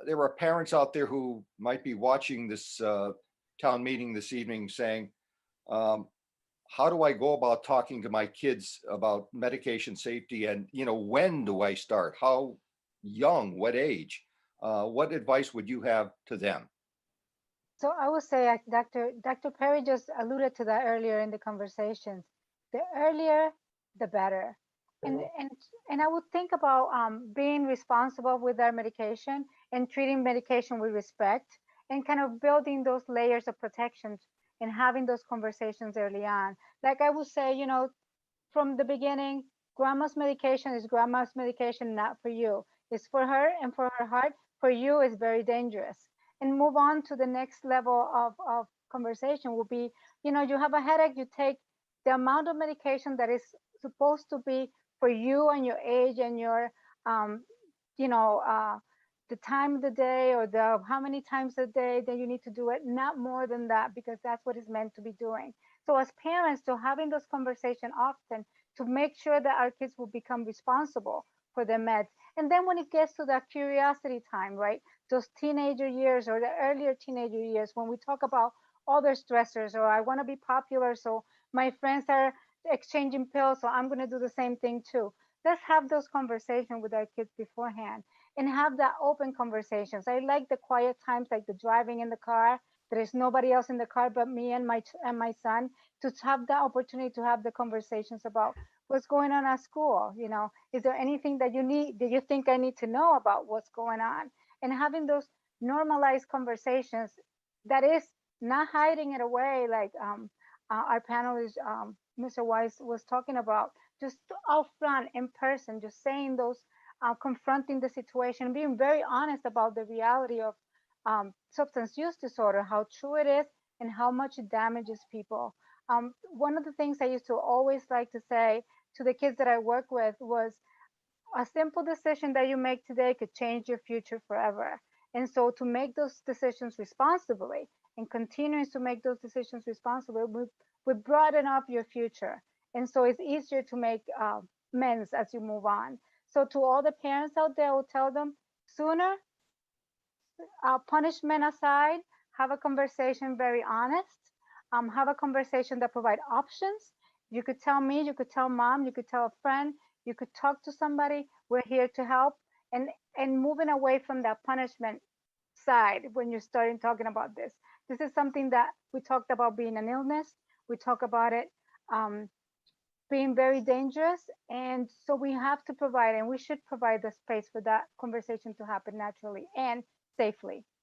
there are parents out there who might be watching this town meeting this evening saying, um, how do I go about talking to my kids about medication safety? And, when do I start? How young? What age? What advice would you have to them? So I would say, Dr. Perry just alluded to that earlier in the conversations. The earlier, the better. And and and I would think about being responsible with our medication and treating medication with respect and kind of building those layers of protections and having those conversations early on. Like I would say, from the beginning, grandma's medication is grandma's medication, not for you. It's for her and for her heart. For you, it's very dangerous. And move on to the next level of conversation will be, you have a headache, you take the amount of medication that is supposed to be for you and your age and your, um, you know, uh, the time of the day or the how many times a day that you need to do it, not more than that, because that's what it's meant to be doing. So as parents, to having those conversations often to make sure that our kids will become responsible for their meds. And then when it gets to that curiosity time, right? Those teenager years or the earlier teenager years, when we talk about other stressors, or I want to be popular, so my friends are exchanging pills, so I'm going to do the same thing too. Let's have those conversations with our kids beforehand and have that open conversations. I like the quiet times, like the driving in the car. There is nobody else in the car but me and my son, to have the opportunity to have the conversations about what's going on at school. Is there anything that you need, that you think I need to know about what's going on? And having those normalized conversations, that is not hiding it away, like our panelist, Mr. Weiss, was talking about, just out front in person, just saying those, confronting the situation, being very honest about the reality of substance use disorder, how true it is, and how much it damages people. One of the things I used to always like to say to the kids that I work with was, a simple decision that you make today could change your future forever. And so to make those decisions responsibly and continuing to make those decisions responsibly would broaden up your future. And so it's easier to make amends as you move on. So to all the parents out there, I will tell them, sooner, punishment aside, have a conversation very honest. Have a conversation that provide options. You could tell me, you could tell mom, you could tell a friend, you could talk to somebody. We're here to help. And moving away from that punishment side when you're starting talking about this. This is something that we talked about being an illness. We talk about it um, being very dangerous. And so we have to provide, and we should provide the space for that conversation to happen naturally and safely.